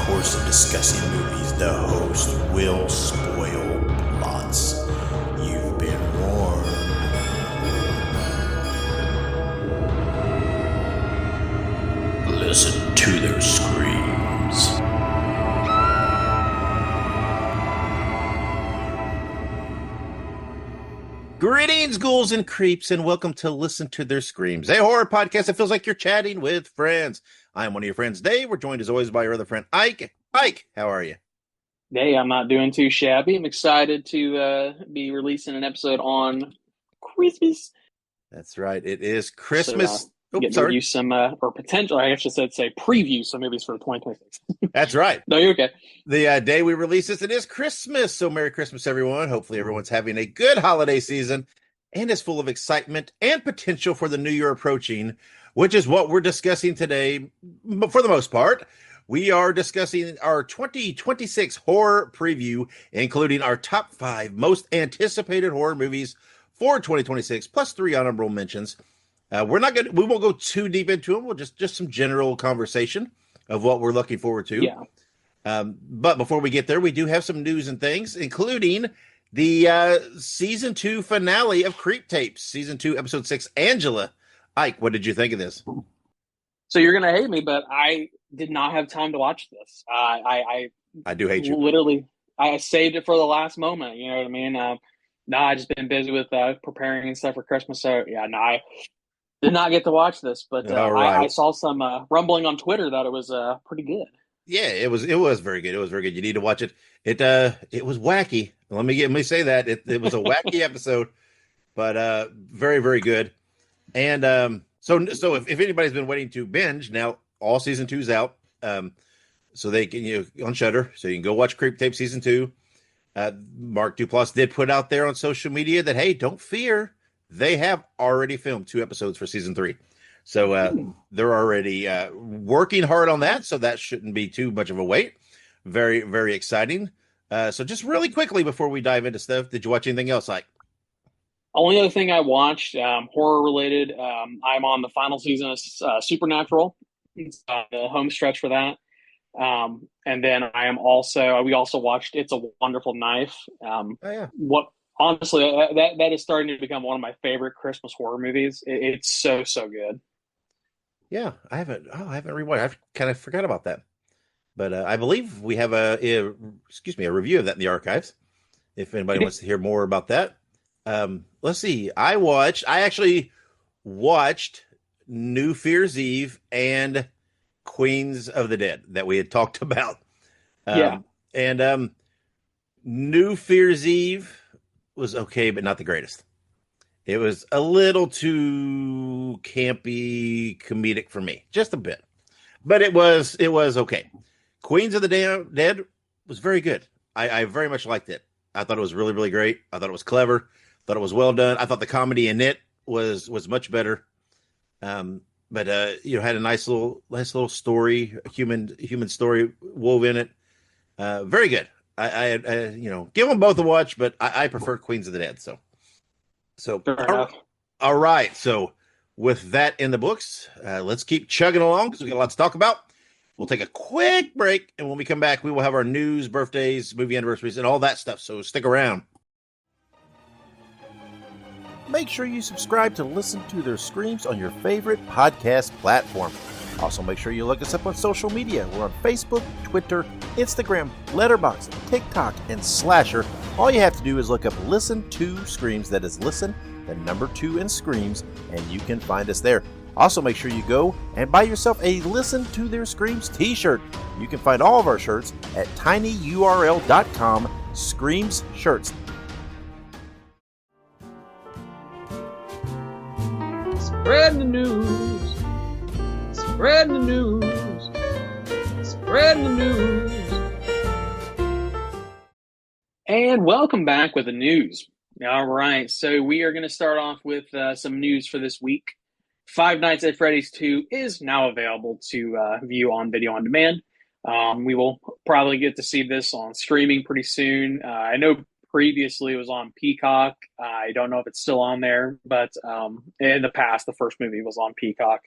course of discussing movies, the host will spoil plots. You've been warned. Listen to their screams. Greetings, ghouls and creeps, and welcome to Listen to Their Screams, a horror podcast that feels like you're chatting with friends. I'm one of your friends, Dave. We're joined as always by your other friend, Ike. Ike, how are you? Hey, I'm not doing too shabby. I'm excited to be releasing an episode on Christmas. That's right. It is So, Christmas. getting to Sorry. review some, or potential, I should say preview some movies for 2026. That's right. No, you're okay. The day we release this, it is Christmas. So Merry Christmas, everyone. Hopefully everyone's having a good holiday season and is full of excitement and potential for the new year approaching, which is what we're discussing today. For the most part, we are discussing our 2026 horror preview, including our top 5 most anticipated horror movies for 2026, plus 3 honorable mentions. We won't go too deep into them. We'll just some general conversation of what we're looking forward to. Yeah. But before we get there, we do have some news and things, including the season 2 finale of Creep Tapes, season 2, episode 6. Angela, Ike, what did you think of this? So you're going to hate me, but I did not have time to watch this. I do hate you. Literally, I saved it for the last moment. You know what I mean? No, I just been busy with preparing and stuff for Christmas. So yeah, no, I did not get to watch this, but right. I saw some rumbling on Twitter that it was pretty good. Yeah, it was very good. It was very good. You need to watch it. It was wacky. Let me say that. It was a wacky episode, but very, very good. And so if anybody's been waiting to binge, now all season 2's out. So they can on Shudder, so you can go watch Creep Tape season 2. Mark Duplass did put out there on social media that, hey, don't fear, they have already filmed 2 episodes for season 3. So they're already working hard on that, so that shouldn't be too much of a wait. Very, very exciting. So just really quickly before we dive into stuff, did you watch anything else, Like? Only other thing I watched, horror related, I'm on the final season of Supernatural. It's the home stretch for that. And then we also watched It's a Wonderful Knife. Oh, yeah. Honestly, that is starting to become one of my favorite Christmas horror movies. It's so good. Yeah, I haven't rewatched. I've kind of forgot about that. But I believe we have a review of that in the archives. If anybody wants to hear more about that. Let's see. I actually watched New Fear's Eve and Queens of the Dead that we had talked about. And New Fear's Eve was okay, but not the greatest. It was a little too campy, comedic for me, just a bit. But it was okay. Queens of the Dead was very good. I very much liked it. I thought it was really, really great. I thought it was clever. Thought it was well done. I thought the comedy in it was much better. But had a nice little story, a human story wove in it. Very good. I give them both a watch, but I prefer Queens of the Dead. So all right. So with that in the books, let's keep chugging along because we got a lot to talk about. We'll take a quick break, and when we come back, we will have our news, birthdays, movie anniversaries, and all that stuff. So stick around. Make sure you subscribe to Listen to Their Screams on your favorite podcast platform. Also, make sure you look us up on social media. We're on Facebook, Twitter, Instagram, Letterboxd, TikTok, and Slasher. All you have to do is look up Listen to Screams. That is Listen, the number 2 in Screams, and you can find us there. Also, make sure you go and buy yourself a Listen to Their Screams t-shirt. You can find all of our shirts at tinyurl.com/Screams Shirts. Spread the news. Spread the news. Spread the news. And welcome back with the news. All right, so we are going to start off with some news for this week. Five Nights at Freddy's 2 is now available to view on video on demand. We will probably get to see this on streaming pretty soon. I know previously it was on Peacock. I don't know if it's still on there, but in the past, the first movie was on Peacock.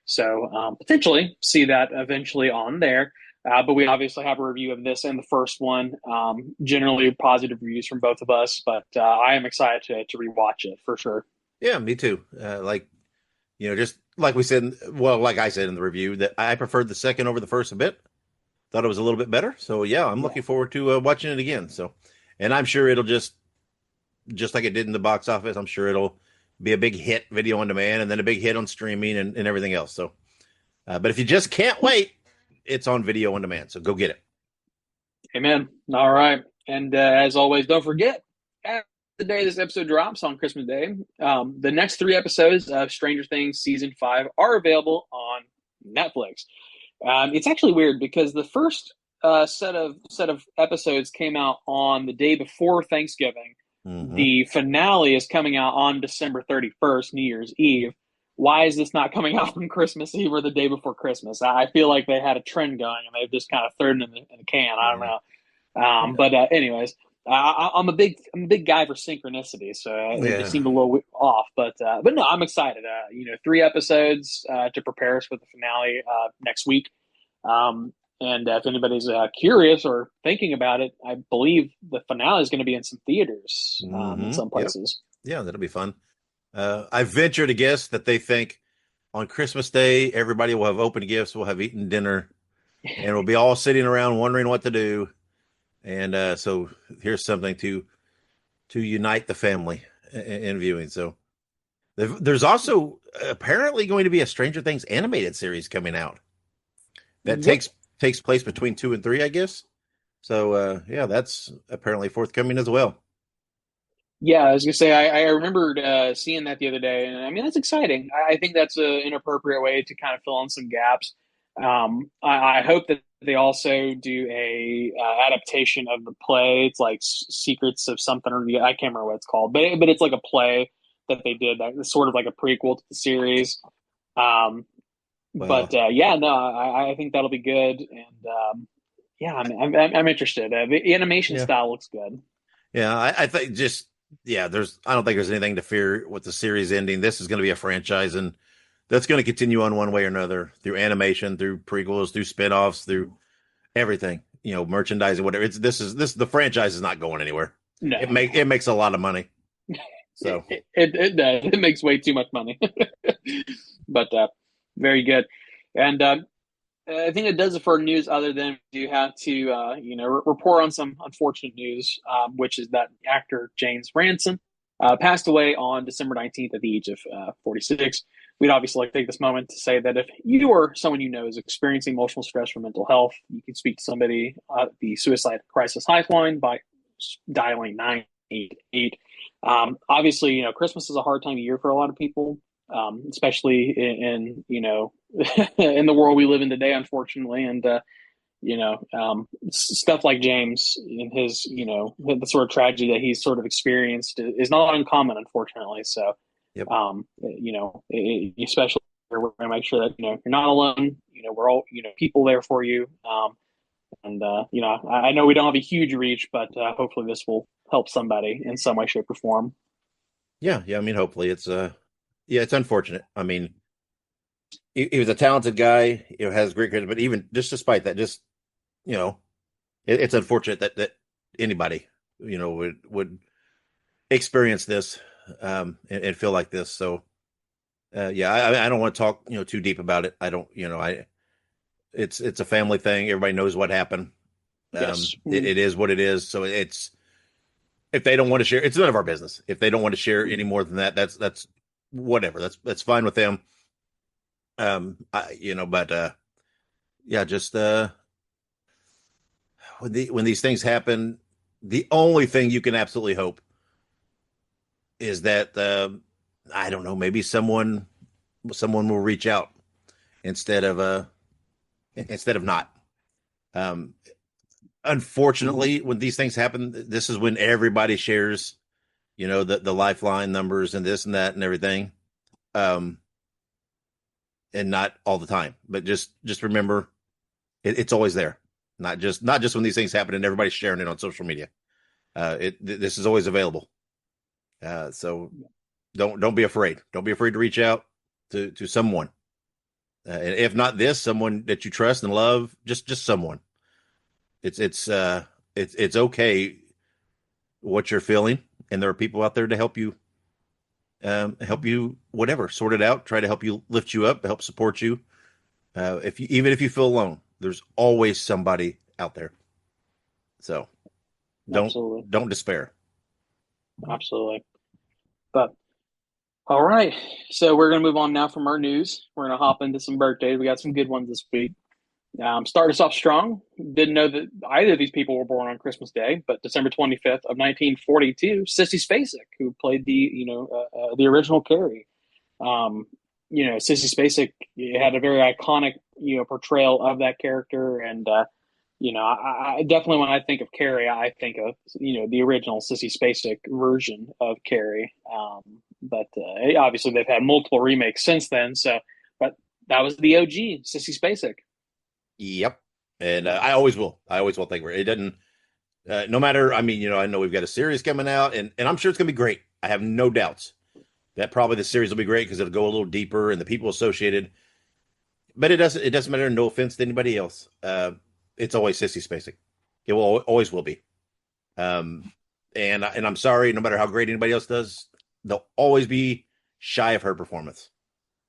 So potentially see that eventually on there. But we obviously have a review of this and the first one. Generally positive reviews from both of us, but I am excited to rewatch it for sure. Yeah, me too. Just like we said, well, like I said in the review, that I preferred the second over the first a bit. Thought it was a little bit better. So yeah, I'm Yeah. looking forward to watching it again. So, and I'm sure it'll just like it did in the box office. I'm sure it'll be a big hit video on demand, and then a big hit on streaming and everything else. So, but if you just can't wait, it's on video on demand. So go get it. Amen. All right. And as always, don't forget, the day this episode drops on Christmas Day, the next three episodes of Stranger Things season 5 are available on Netflix. It's actually weird because the first set of episodes came out on the day before Thanksgiving. Mm-hmm. The finale is coming out on December 31st, New Year's Eve. Why is this not coming out on Christmas Eve or the day before Christmas? I feel like they had a trend going and they've just kind of thrown it in the can. I don't Yeah. know. But anyways, I'm a big guy for synchronicity, so it just Yeah. seemed a little off. But no, I'm excited. Three episodes to prepare us for the finale next week. And if anybody's curious or thinking about it, I believe the finale is going to be in some theaters in Mm-hmm. some Yep. places. Yeah, that'll be fun. I venture to guess that they think on Christmas Day everybody will have opened gifts, will have eaten dinner, and we'll be all sitting around wondering what to do. And so here's something to unite the family in viewing. So there's also apparently going to be a Stranger Things animated series coming out that Yep. takes place between 2 and 3, I guess. So yeah, that's apparently forthcoming as well. Yeah, I was gonna say I remembered seeing that the other day, and I mean that's exciting. I think that's an appropriate way to kind of fill in some gaps. I hope that they also do a adaptation of the play. It's like Secrets of something, or I can't remember what it's called, but it's like a play that they did that is sort of like a prequel to the series. Um, but Well, yeah, no, I think that'll be good, and yeah, I'm interested. The animation yeah, style looks good. yeah. I think just yeah. I don't think there's anything to fear with the series ending. This is going to be a franchise, and that's going to continue on one way or another through animation, through prequels, through spinoffs, through everything. Merchandising, whatever. This the franchise is not going anywhere. No, It makes a lot of money. So it does. It makes way too much money. But very good. And I think it does it for news. Other than you have to, report on some unfortunate news, which is that actor James Ransom passed away on December 19th at the age of 46. We'd obviously like to take this moment to say that if you or someone you know is experiencing emotional stress or mental health, you can speak to somebody at the Suicide Crisis Lifeline by dialing 988. Obviously, Christmas is a hard time of year for a lot of people, especially in in the world we live in today, unfortunately. And stuff like James in his the sort of tragedy that he's sort of experienced is not uncommon, unfortunately. So, yep. especially we're going to make sure that you're not alone. We're all people there for you. And I know we don't have a huge reach, but hopefully this will help somebody in some way, shape, or form. Yeah, yeah. I mean, hopefully it's yeah, it's unfortunate. I mean, he was a talented guy, has great credit, but even just despite that, just you know, it's unfortunate that anybody, would experience this and feel like this. So yeah, I don't want to talk too deep about it. I don't I it's a family thing. Everybody knows what happened. Yes. It is what it is. So it's if they don't want to share, it's none of our business. If they don't want to share any more than that, that's whatever. That's fine with them. But yeah, just when these things happen, the only thing you can absolutely hope is that I don't know, maybe someone will reach out instead of not. Um, Unfortunately, when these things happen, this is when everybody shares, the lifeline numbers and this and that and everything. Um, and not all the time, but just remember it's always there. Not just when these things happen and everybody's sharing it on social media. This is always available. So don't be afraid. Don't be afraid to reach out to someone. And if not this, someone that you trust and love, just someone. It's okay what you're feeling, and there are people out there to help you whatever sort it out, try to help you lift you up, help support you. If you even if you feel alone, there's always somebody out there. So don't Absolutely. don't despair. Absolutely. But all right. So we're going to move on now from our news. We're going to hop into some birthdays. We got some good ones this week. Start us off strong. Didn't know that either of these people were born on Christmas Day, but December 25th of 1942, Sissy Spacek, who played the original Carrie. Um, Sissy Spacek had a very iconic, portrayal of that character. And, I definitely, when I think of Carrie, I think of, the original Sissy Spacek version of Carrie. But obviously they've had multiple remakes since then. So, but that was the OG Sissy Spacek. Yep. And I always will think it doesn't. No matter. I mean, I know we've got a series coming out, and I'm sure it's gonna be great. I have no doubts that probably the series will be great because it'll go a little deeper and the people associated. But it doesn't matter. No offense to anybody else. It's always Sissy Spacek. It will always will be. Um, and I'm sorry. No matter how great anybody else does, they'll always be shy of her performance.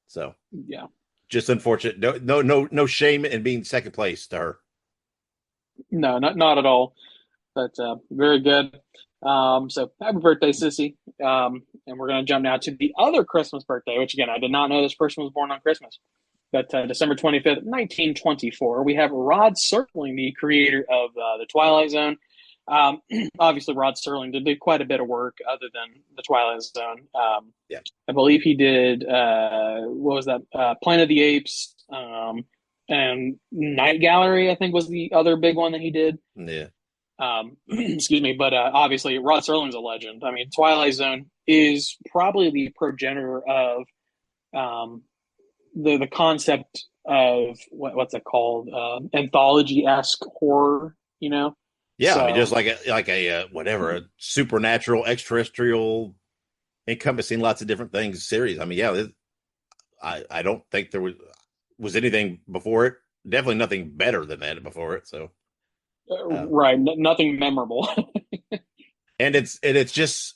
So Yeah. just unfortunate. No shame in being second place to her. No, not at all. But very good. So happy birthday, Sissy. And we're going to jump now to the other Christmas birthday, which again, I did not know this person was born on Christmas. But December 25th, 1924, we have Rod Serling, the creator of The Twilight Zone. Um, Obviously, Rod Serling did quite a bit of work other than The Twilight Zone. Yeah. I believe he did, what was that? Planet of the Apes, and Night Gallery, I think was the other big one that he did. Yeah. Excuse me, but obviously Rod Serling's a legend. I mean, Twilight Zone is probably the progenitor of um, the concept of what's it called, anthology esque horror. Yeah, I mean, just So like a whatever, a supernatural, extraterrestrial, encompassing lots of different things series. I mean, yeah, I don't think there was anything before it. Definitely nothing better than that before it. So, uh, right, nothing memorable. and it's just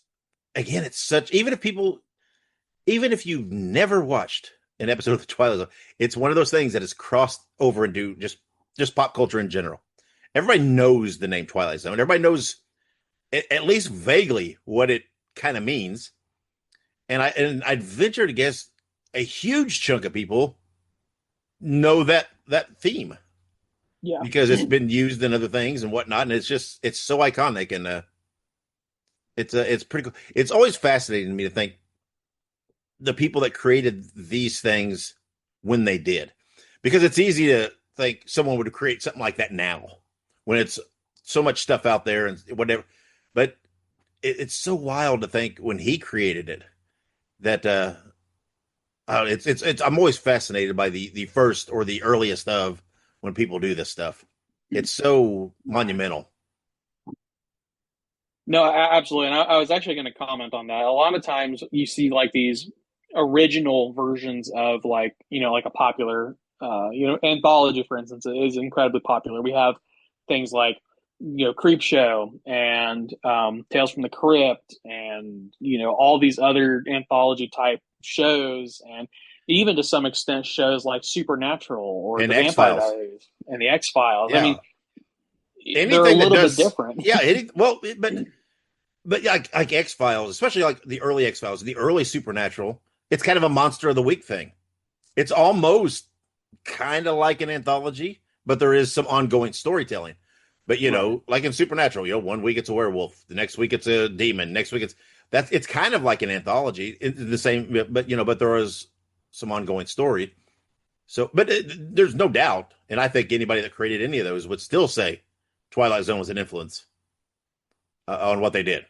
again, it's such even if you've never watched an episode of the Twilight Zone, it's one of those things that has crossed over into just pop culture in general. Everybody knows the name Twilight Zone. Everybody knows at least vaguely what it kind of means. And I'd venture to guess a huge chunk of people know that theme Yeah. because it's been used in other things and whatnot, and it's so iconic, and it's pretty cool. It's always fascinating to me to think the people that created these things when they did, because it's easy to think someone would create something like that now when it's so much stuff out there and whatever. But it's so wild to think when he created it that it's I'm always fascinated by the first or the earliest of when people do this stuff. It's so monumental. No, absolutely. And I was actually going to comment on that. A lot of times you see like these original versions of like a popular, anthology, for instance, is incredibly popular. We have things like, Creep Show and Tales from the Crypt and, all these other anthology type shows. And even to some extent shows like Supernatural or And The X Vampire Files, Diaries and The X Files. I yeah, mean, they're a anything that little bit does, different. yeah, but yeah, like X Files, especially like the early X Files, the early Supernatural. It's kind of a monster of the week thing. It's almost kind of like an anthology, but there is some ongoing storytelling. But Right. like in Supernatural, one week it's a werewolf, the next week it's a demon, next week it's kind of like an anthology, the same. But there is some ongoing story. So, but there's no doubt, and I think anybody that created any of those would still say Twilight Zone was an influence on what they did.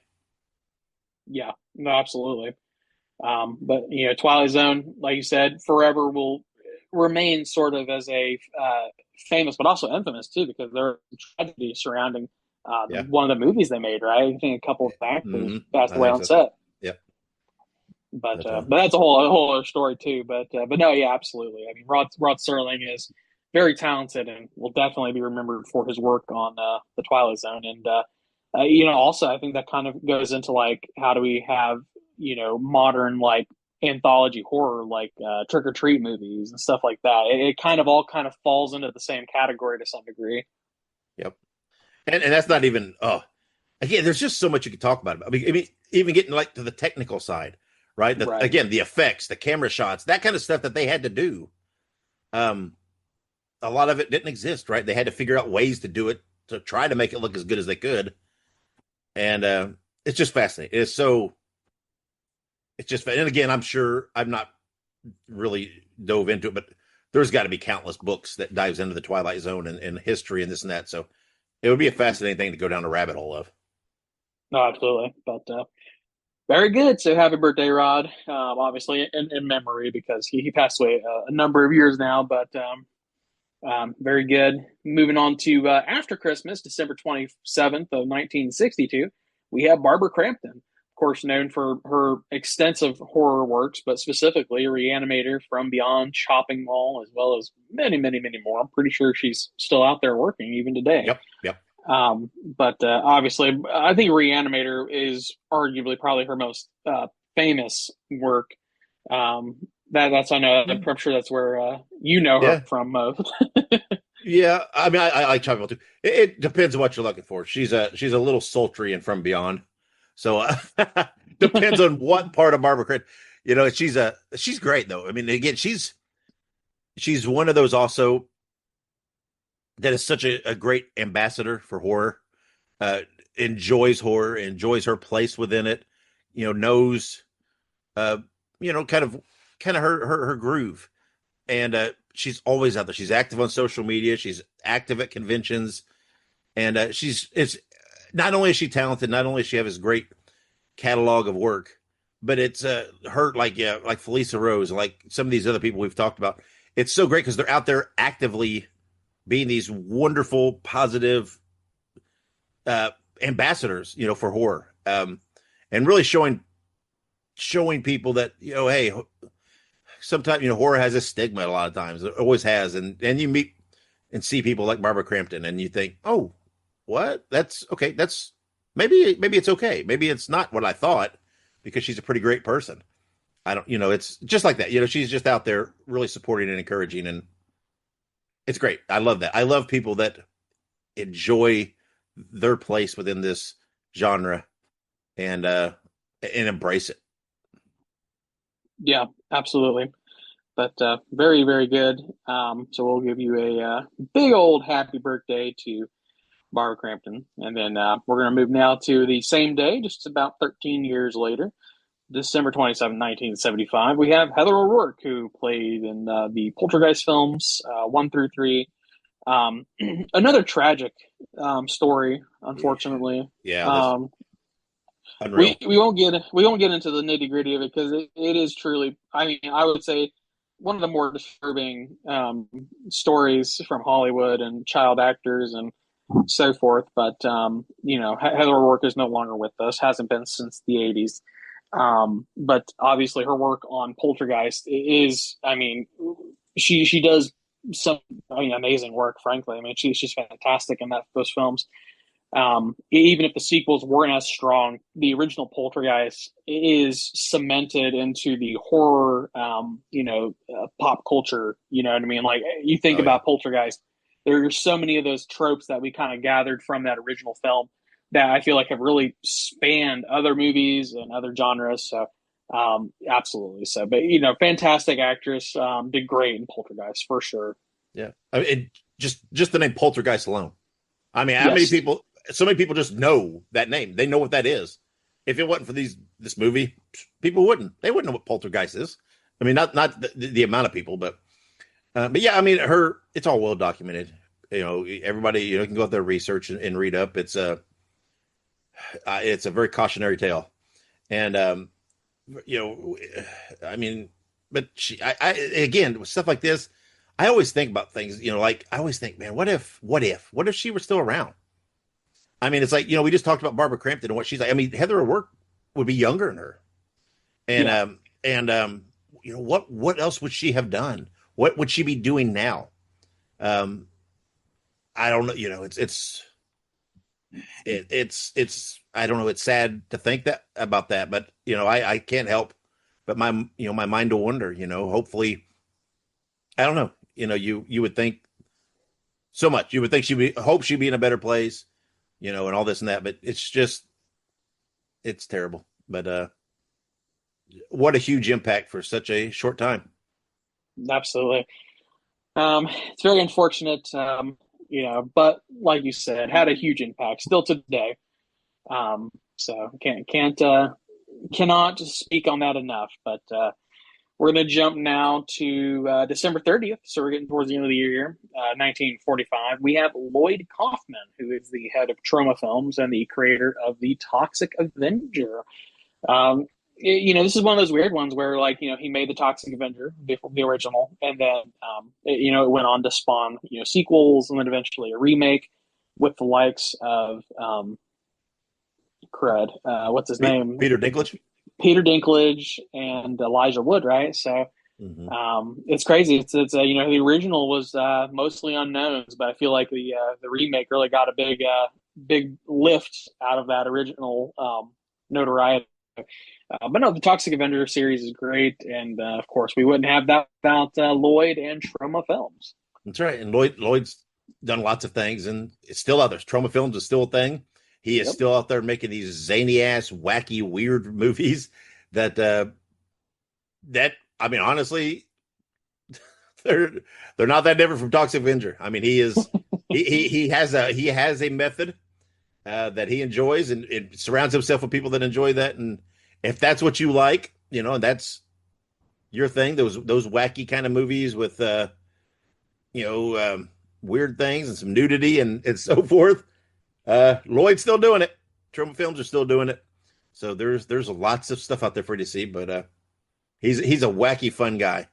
Yeah, no, absolutely. But Twilight Zone, like you said, forever will remain sort of as a famous, but also infamous too, because there are tragedies surrounding Yeah. one of the movies they made. Right, I think a couple of actors Hmm. passed I away think on so. set. Yep. But But but that's a whole other story too. But no, yeah, absolutely. I mean, Rod Serling is very talented and will definitely be remembered for his work on the Twilight Zone. And also I think that kind of goes into like how do we have modern like anthology horror like Trick or Treat movies and stuff like that. It kind of all kind of falls into the same category to some degree. yep, and that's not even. Oh, again, there's just so much you could talk about. I mean, even getting like to the technical side, right? Right. Again, the effects, the camera shots, that kind of stuff that they had to do. Um, a lot of it didn't exist, right? They had to figure out ways to do it to try to make it look as good as they could, and it's just fascinating. It's so. It's just, and again, I'm sure I'm not really dove into it, but there's got to be countless books that dives into the Twilight Zone and history and this and that. So it would be a fascinating thing to go down a rabbit hole of. No, absolutely. But very good. So happy birthday, Rod. Obviously in memory because he passed away a number of years now, but very good. Moving on to after Christmas, December 27th of 1962, we have Barbara Crampton, of course, known for her extensive horror works, but specifically Reanimator, From Beyond, Chopping Mall, as well as many, many, many more. I'm pretty sure she's still out there working even today. Yep, yep. But obviously, I think Reanimator is arguably probably her most famous work. That's I know. I'm sure that's where you know her Yeah, from most. yeah. I mean, I like Chopping Mall too. It depends on what you're looking for. She's a little sultry and From Beyond, so depends on what part of Barbara Craig. She's great though. I mean, again, she's one of those also that is such a great ambassador for horror. Uh, Enjoys horror, enjoys her place within it. Knows uh, kind of her groove, and she's always out there. She's active on social media. She's active at conventions, and it's not only is she talented, not only does she have this great catalog of work, but it's her like Felisa Rose, like some of these other people we've talked about. It's so great because they're out there actively being these wonderful, positive uh, ambassadors, for horror, and really showing people that hey, sometimes horror has a stigma. A lot of times, it always has, and you meet and see people like Barbara Crampton, and you think, oh, what? That's okay. That's maybe it's okay. Maybe it's not what I thought because she's a pretty great person. I don't, it's just like that. She's just out there really supporting and encouraging, and it's great. I love that. I love people that enjoy their place within this genre and embrace it. Yeah, absolutely. But very, very good. So we'll give you a big old happy birthday to Barbara Crampton. And then we're going to move now to the same day, just about 13 years later, December 27th, 1975. We have Heather O'Rourke, who played in the Poltergeist films 1 through 3. Another tragic story, unfortunately. Yeah, this Um, unreal. we won't get into the nitty gritty of it because it is truly. I mean, I would say one of the more disturbing stories from Hollywood and child actors and so forth. But Heather O'Rourke is no longer with us. Hasn't been since the '80s. But obviously, her work on Poltergeist is. I mean, she does some amazing work. Frankly, I mean, she's fantastic in those films. Even if the sequels weren't as strong, the original Poltergeist is cemented into the horror, pop culture. You know what I mean? Like you think Oh yeah. about Poltergeist, there are so many of those tropes that we kind of gathered from that original film that I feel like have really spanned other movies and other genres. So, absolutely. So, but fantastic actress, did great in Poltergeist for sure. Yeah. I mean, just the name Poltergeist alone. I mean, how many Yes. people? So many people just know that name. They know what that is. If it wasn't for this movie, people wouldn't. They wouldn't know what Poltergeist is. I mean, not the amount of people, but yeah. I mean, it's all well documented. Everybody can go out there research and read up. It's a very cautionary tale, and you know, I mean, but again with stuff like this, I always think about things. Like I always think, man, what if she were still around? I mean, it's like we just talked about Barbara Crampton and what she's like. I mean, Heather O'Rourke would be younger than her, and Yeah. And what else would she have done? What would she be doing now? Um, I don't know. It's I don't know. It's sad to think that about that, but I can't help but my mind to wonder. Hopefully, I don't know. You would think so much. You would think hope she'd be in a better place, and all this and that. But it's terrible. But what a huge impact for such a short time. Absolutely. It's very unfortunate, but like you said, had a huge impact still today. So cannot just speak on that enough. But we're going to jump now to December 30th. So we're getting towards the end of the year, 1945. We have Lloyd Kaufman, who is the head of Troma Films and the creator of The Toxic Avenger. This is one of those weird ones where, like, he made the Toxic Avenger, the original, and then, it went on to spawn, sequels and then eventually a remake with the likes of, what's his name? Peter Dinklage. Peter Dinklage and Elijah Wood, right? So, Mm-hmm. it's crazy. It's the original was mostly unknowns, but I feel like the remake really got a big lift out of that original notoriety. But no, the Toxic Avenger series is great, and of course, we wouldn't have that without Lloyd and Troma Films. That's right. And Lloyd's done lots of things, and it's still out there. Troma Films is still a thing. He is Yep. still out there making these zany ass, wacky, weird movies that I mean, honestly, they're not that different from Toxic Avenger. I mean, he is he has a method that he enjoys, and it surrounds himself with people that enjoy that. And if that's what you like, and that's your thing, those wacky kind of movies with weird things and some nudity and so forth. Lloyd's still doing it. Troma Films are still doing it. So there's lots of stuff out there for you to see, but he's a wacky, fun guy.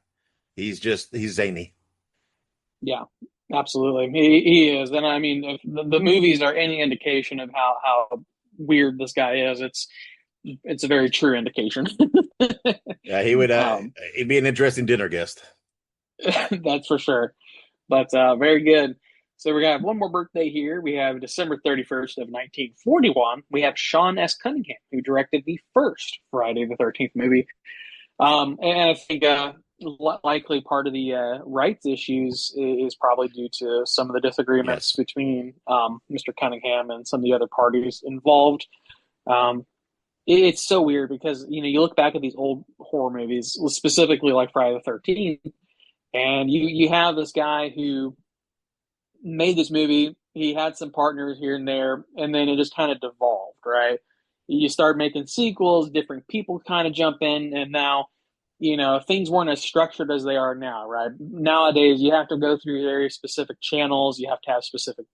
He's zany. Yeah, absolutely. He is. And I mean, if the movies are any indication of how weird this guy is, it's a very true indication. Yeah, he would. um, He'd be an interesting dinner guest. that's for sure. But very good. So we got one more birthday here. We have December 31st of 1941. We have Sean S. Cunningham, who directed the first Friday the 13th movie. And I think likely part of the rights issues is probably due to some of the disagreements Yes. between Mr. Cunningham and some of the other parties involved. It's so weird because you look back at these old horror movies, specifically like Friday the 13th, and you have this guy who made this movie. He had some partners here and there, and then it just kind of devolved, right? You start making sequels, different people kind of jump in, and now, things weren't as structured as they are now, right? Nowadays, you have to go through very specific channels. You have to have specific,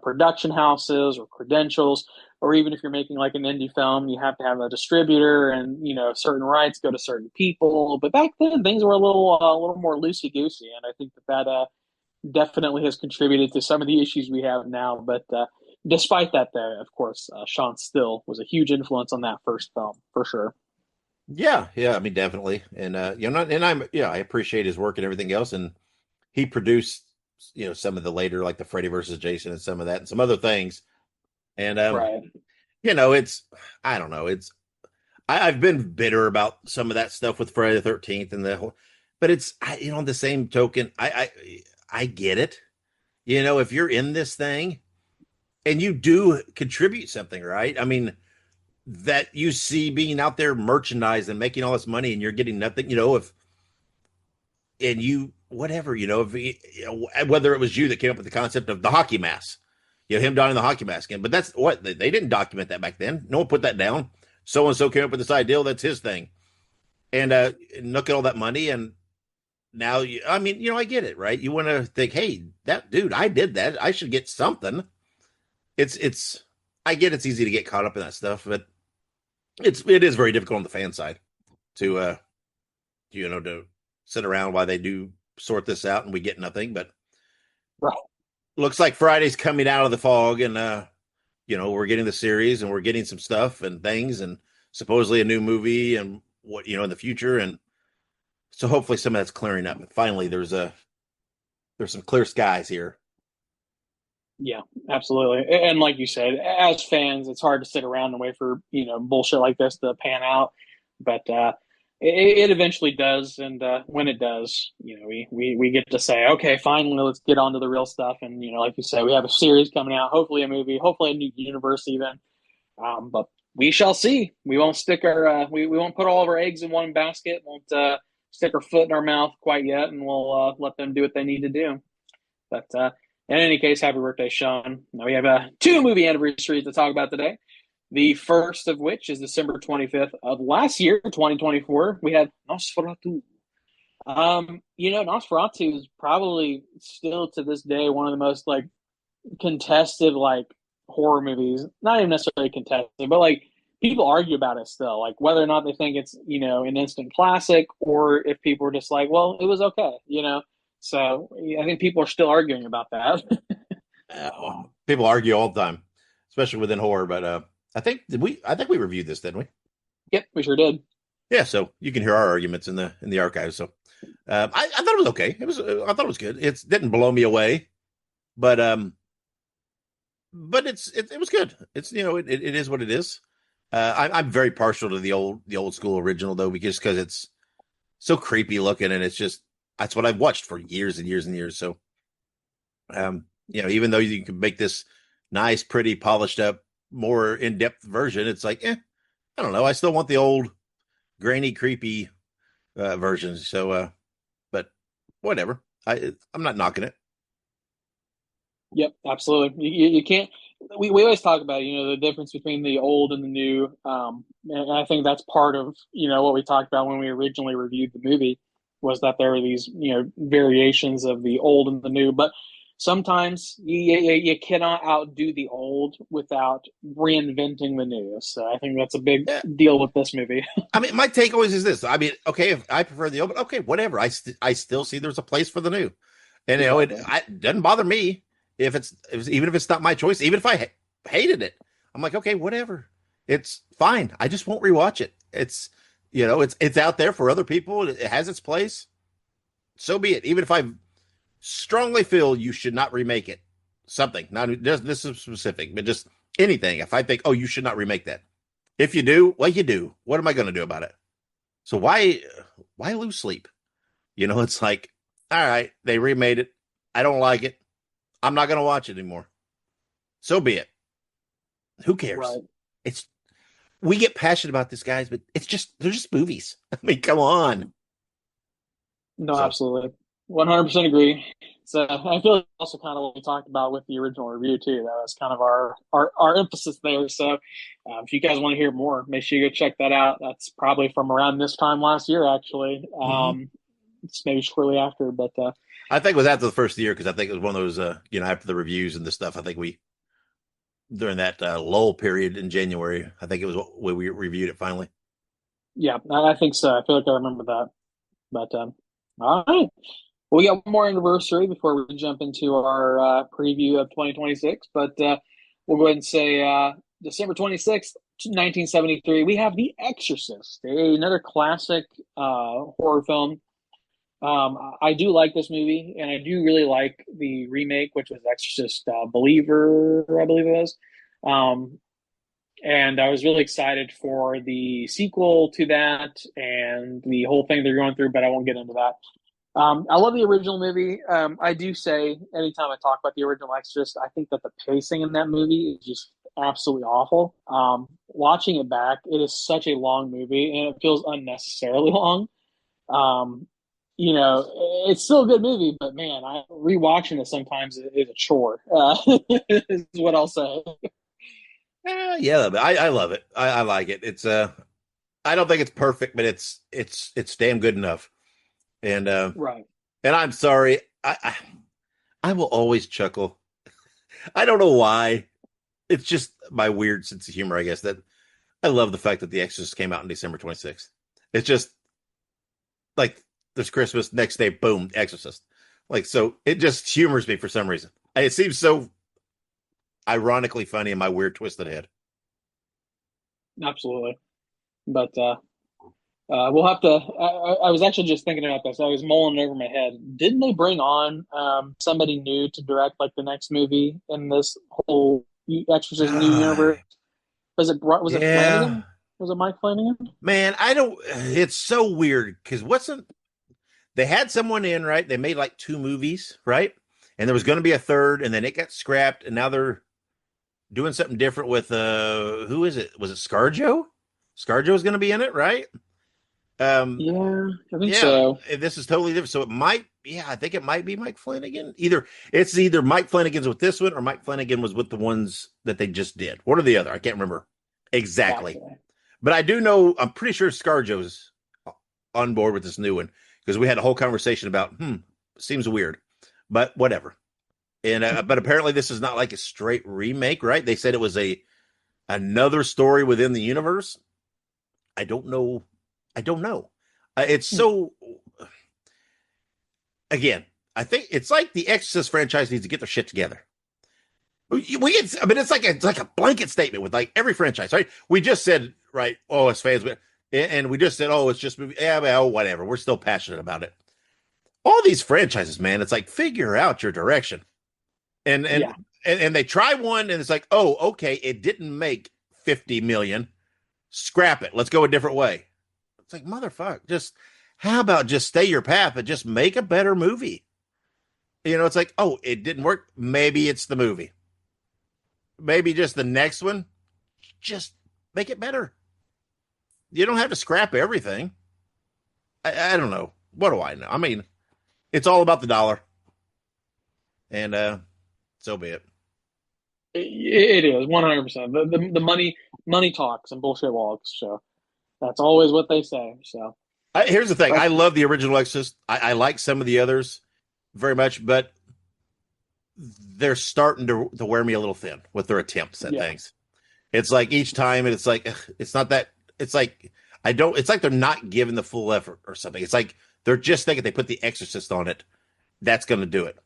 production houses or credentials, or even if you're making like an indie film, you have to have a distributor, and certain rights go to certain people. But back then, things were a little more loosey goosey, and I think that definitely has contributed to some of the issues we have now. But despite that, there, of course, Sean still was a huge influence on that first film for sure. Yeah, yeah. I mean, definitely. And I appreciate his work and everything else. And he produced some of the later, like the Freddy versus Jason and some of that and some other things. And Right. it's I don't know. I've been bitter about some of that stuff with Friday the 13th and the whole, but on the same token, I get it. If you're in this thing and you do contribute something, right? I mean, that you see being out there merchandise and making all this money and you're getting nothing, if and you whatever, if whether it was you that came up with the concept of the hockey mask, him donning the hockey mask in, but that's what they didn't document that back then. No one put that down. So and so came up with this idea. That's his thing, and look at all that money. And now, I mean, I get it, right? You want to think, hey, that dude, I did that. I should get something. It's. I get it's easy to get caught up in that stuff, but it is very difficult on the fan side to to sit around while they do sort this out and we get nothing. But Right. looks like Friday's coming out of the fog, and we're getting the series and we're getting some stuff and things and supposedly a new movie and what in the future, and so hopefully some of that's clearing up. Finally, there's some clear skies here. Yeah, absolutely. And like you said, as fans, it's hard to sit around and wait for, bullshit like this to pan out. But it eventually does. And when it does, we get to say, okay, finally, let's get on to the real stuff. And, like you said, we have a series coming out, hopefully a movie, hopefully a new universe even. But we shall see. We won't stick we won't put all of our eggs in one basket. Won't stick our foot in our mouth quite yet. And we'll let them do what they need to do. But in any case, happy birthday, Sean. Now we have two movie anniversaries to talk about today. The first of which is December 25th of last year, 2024. We had Nosferatu. Nosferatu is probably still to this day one of the most like contested like horror movies. Not even necessarily contested, but like people argue about it still, like whether or not they think it's an instant classic or if people are just like, well, it was okay. So I think people are still arguing about that. People argue all the time, especially within horror. But I think we reviewed this, didn't we? Yep, we sure did. Yeah, so you can hear our arguments in the archives. So I thought it was okay. I thought it was good. It didn't blow me away, but it was good. It's it is what it is. I'm very partial to the old school original though, because it's so creepy looking, and it's just that's what I've watched for years and years and years. So even though you can make this nice, pretty, polished up, more in depth version, it's like I don't know. I still want the old grainy, creepy versions. So, but whatever. I'm not knocking it. Yep, absolutely. You can't. We always talk about the difference between the old and the new, and I think that's part of what we talked about when we originally reviewed the movie was that there were these variations of the old and the new, but sometimes you cannot outdo the old without reinventing the new. So I think that's a big Yeah. deal with this movie. I mean, my take always is this. I mean, okay, if I prefer the old, but okay, whatever. I still see there's a place for the new, and Exactly. it doesn't bother me even if it's not my choice, even if I hated it. I'm like, okay, whatever. It's fine. I just won't rewatch it. It's out there for other people. It has its place. So be it. Even if I strongly feel you should not remake it, something. Not just this is specific, but just anything. If I think, oh, you should not remake that. If you do, well, you do. What am I going to do about it? So why lose sleep? It's like, all right, they remade it. I don't like it. I'm not going to watch it anymore. So be it. Who cares? Right. It's we get passionate about this, guys, but they're just movies. I mean, come on. No, So absolutely. 100% agree. So I feel like also kind of what we talked about with the original review too. That was kind of our emphasis there. So if you guys want to hear more, make sure you go check that out. That's probably from around this time last year, actually. mm-hmm. It's maybe shortly after, but I think it was after the first year because I think it was one of those, after the reviews and the stuff. I think we during that lull period in January. I think it was when we reviewed it finally. yeah, I think so. I feel like I remember that. But all right. Well, we got one more anniversary before we jump into our preview of 2026. But we'll go ahead and say December 26th, 1973, we have The Exorcist, another classic horror film. I do like this movie, and I do really like the remake, which was Exorcist Believer, I believe it was. Um, and I was really excited for the sequel to that and the whole thing they're going through, but I won't get into that. I love the original movie. I do say anytime I talk about the original Exorcist, I think that the pacing in that movie is just absolutely awful. Watching it back, it is such a long movie and it feels unnecessarily long. Um, it's still a good movie, but man, rewatching it sometimes is a chore. Is what I'll say. Yeah, I love it. I like it. It's I don't think it's perfect, but it's damn good enough. And Right. and I'm sorry, I will always chuckle. I don't know why. It's just my weird sense of humor, I guess. That I love the fact that The Exorcist came out on December 26th. It's just like there's Christmas, next day, boom, Exorcist. Like so, it just humors me for some reason. It seems so ironically funny in my weird twisted head. Absolutely. But We'll have to. I was actually just thinking about this. I was mulling it over my head. Didn't they bring on somebody new to direct like the next movie in this whole Exorcist new Ah, universe? Was it yeah, Flanagan? Was it Mike Flanagan? man, I don't. It's so weird because wasn't they had someone in, right? They made like two movies, right? And there was going to be a third, and then it got scrapped, and now they're doing something different with who is it? Was it ScarJo? ScarJo is going to be in it, right? Um, Yeah, I think yeah, so. this is totally different. So it might, yeah, I think it might be Mike Flanagan. Either Mike Flanagan's with this one or Mike Flanagan was with the ones that they just did. One or the other. I can't remember exactly. Gotcha. But I do know, I'm pretty sure ScarJo's on board with this new one because we had a whole conversation about, seems weird, but whatever. And but apparently this is not like a straight remake, right? They said it was a another story within the universe. I don't know. I don't know. It's so again. I think it's like the Exorcist franchise needs to get their shit together. I mean, it's like a blanket statement with like every franchise, right? We just said, right? Oh, it's fans, and we just said, oh, it's just movie. Yeah, well, whatever. We're still passionate about it. All these franchises, man. It's like figure out your direction, and and Yeah, and they try one, and it's like, oh, okay, it didn't make 50 million. Scrap it. Let's go a different way. It's like motherfucker. Just how about just stay your path and just make a better movie? It's like, oh, it didn't work. Maybe it's the movie. Maybe just the next one. Just make it better. You don't have to scrap everything. I don't know. What do I know? I mean, it's all about the dollar, and so be it. it is 100%. The money talks and bullshit walks. So that's always what they say. So Here's the thing. but I love the original Exorcist. I like some of the others very much, but they're starting to wear me a little thin with their attempts at yeah, things. It's like each time, and it's like it's not that. It's like I don't. It's like they're not giving the full effort or something. It's like they're just thinking they put the Exorcist on it, that's going to do it.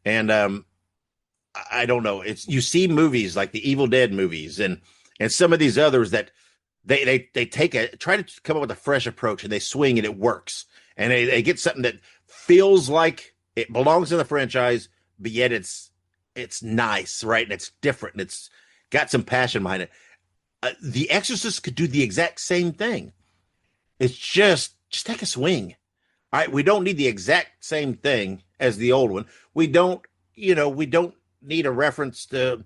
And I don't know. It's you see movies like the Evil Dead movies and some of these others that they take a try to come up with a fresh approach and they swing and it works and they get something that feels like it belongs in the franchise, but yet it's nice, right? And it's different and it's got some passion behind it. The Exorcist could do the exact same thing. It's just take a swing. All right, we don't need the exact same thing as the old one. We don't need a reference to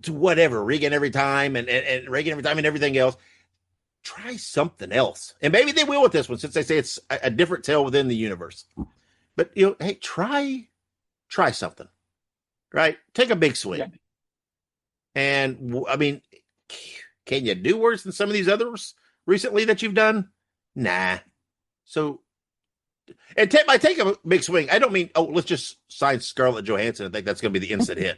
whatever Regan every time and Reagan every time and everything else. Try something else, and maybe they will with this one since they say it's a different tale within the universe. But hey, try something, right? Take a big yeah. swing, and I mean, can you do worse than some of these others recently that you've done? Nah. So and by take a big swing, I don't mean, oh, let's just sign Scarlett Johansson. I think that's going to be the instant hit.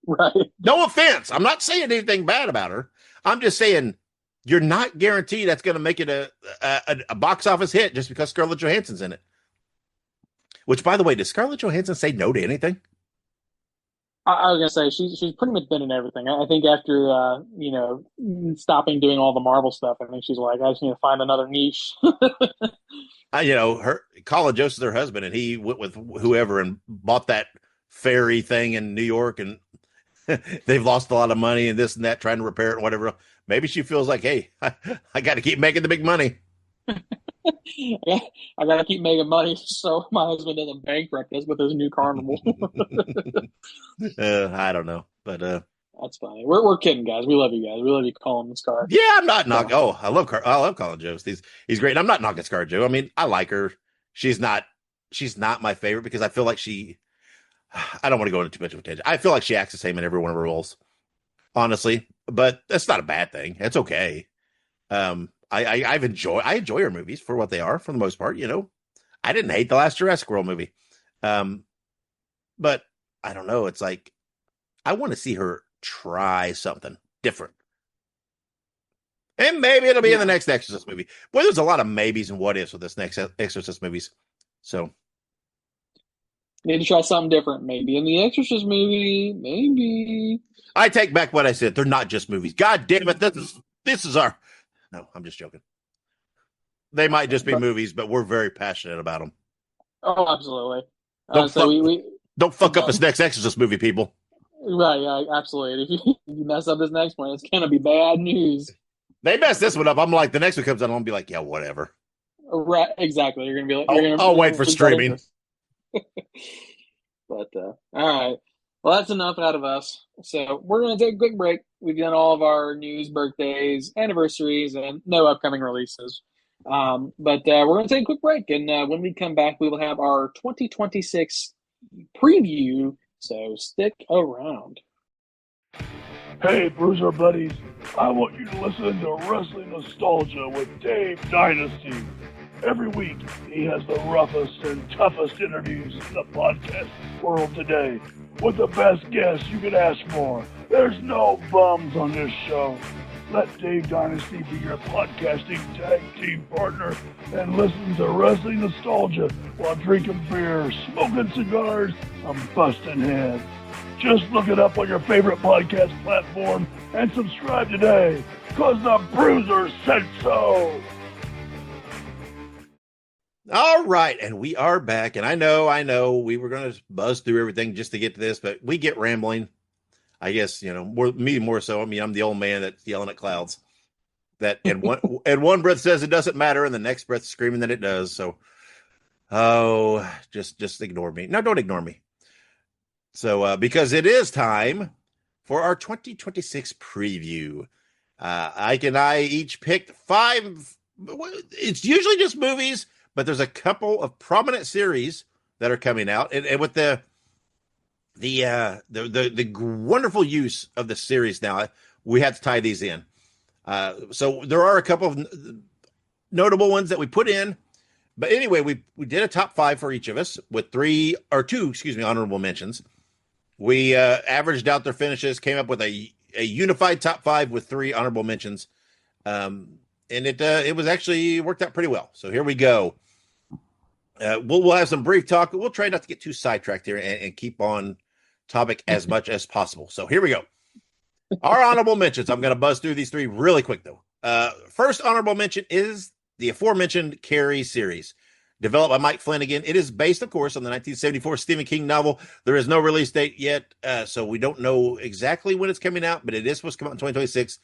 Right. No offense. I'm not saying anything bad about her. I'm just saying you're not guaranteed that's going to make it a box office hit just because Scarlett Johansson's in it. Which, by the way, does Scarlett Johansson say no to anything? I was gonna say she's pretty much been in everything. I think after stopping doing all the Marvel stuff, I think she's like, I just need to find another niche. Her Colin Jost is her husband, and he went with whoever and bought that ferry thing in New York, and they've lost a lot of money and this and that, trying to repair it and whatever. Maybe she feels like, hey, I got to keep making the big money. I gotta keep making money so my husband doesn't bankrupt us with his new carnival. I don't know, but That's funny. We're kidding, guys. We love you guys. We love you, Colin and Scar. yeah, I'm not knocking. So Oh, I love Colin Jost. He's great. And I'm not knocking ScarJo. I mean, I like her. She's not she's not my favorite because I feel like she. I don't want to go into too much of a tangent. I feel like she acts the same in every one of her roles, honestly. But that's not a bad thing. It's okay. I enjoy her movies for what they are for the most part. I didn't hate the last Jurassic World movie, um, but I don't know. It's like I want to see her try something different. And maybe it'll be in the yeah, next Exorcist movie. Boy, there's a lot of maybes and what ifs with this next Exorcist movies. So need to try something different. Maybe in the Exorcist movie. Maybe. I take back what I said. They're not just movies. God damn it. This is our. No, I'm just joking. they might just be But movies, but we're very passionate about them. oh, absolutely. Don't So fuck we don't what's fuck up that? this next Exorcist movie, people. Right, yeah, absolutely. If you mess up this next one, it's gonna be bad news. They messed this one up. I'm like, the next one comes out, I'm gonna be like, yeah, whatever. Right, exactly. You're gonna be like, I'll you're wait gonna for lose that streaming. interest. But all right. Well, that's enough out of us. So we're gonna take a quick break. We've done all of our news, birthdays, anniversaries, and no upcoming releases. But we're gonna take a quick break, and when we come back, we will have our 2026 preview. So stick around. Hey, Bruiser buddies, I want you to listen to Wrestling Nostalgia with Dave Dynasty. Every week, he has the roughest and toughest interviews in the podcast world today, with the best guests you could ask for. There's no bums on this show. Let Dave Dynasty be your podcasting tag team partner and listen to Wrestling Nostalgia while drinking beer, smoking cigars, and busting heads. Just look it up on your favorite podcast platform and subscribe today, cause the Bruiser said so. All right, and we are back. And I know, we were going to buzz through everything just to get to this, but we get rambling. I guess more so. I mean, I'm the old man that's yelling at clouds. That and one breath says it doesn't matter, and the next breath screaming that it does. So, just ignore me. No, don't ignore me. So, because it is time for our 2026 preview. Ike and I each picked 5. It's usually just movies, but there's a couple of prominent series that are coming out, and with the wonderful use of the series now, we had to tie these in. So there are a couple of notable ones that we put in, but anyway, we did a top 5 for each of us with 2 honorable mentions. We averaged out their finishes, came up with a unified top 5 with 3 honorable mentions, and it was actually worked out pretty well. So here we go. We'll have some brief talk. We'll try not to get too sidetracked here and keep on topic as much as possible. So here we go. Our honorable mentions. I'm going to buzz through these 3 really quick, though. First honorable mention is the aforementioned Carrie series, developed by Mike Flanagan. It is based, of course, on the 1974 Stephen King novel. There is no release date yet, so we don't know exactly when it's coming out, but it is supposed to come out in 2026.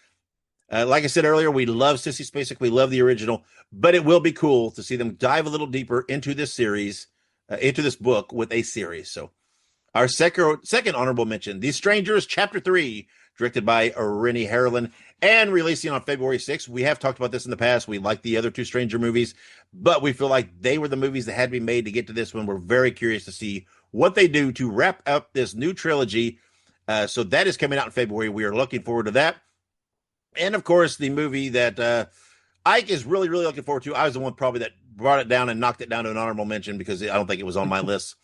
Like I said earlier, we love Sissy Spacek. We love the original, but it will be cool to see them dive a little deeper into this series, into this book with a series. So our second honorable mention, The Strangers, Chapter 3, directed by Rennie Harlan and releasing on February 6th. We have talked about this in the past. We like the other 2 Stranger movies, but we feel like they were the movies that had to be made to get to this one. We're very curious to see what they do to wrap up this new trilogy. So that is coming out in February. We are looking forward to that. And of course, the movie that Ike is really, really looking forward to. I was the one probably that brought it down and knocked it down to an honorable mention because I don't think it was on my list.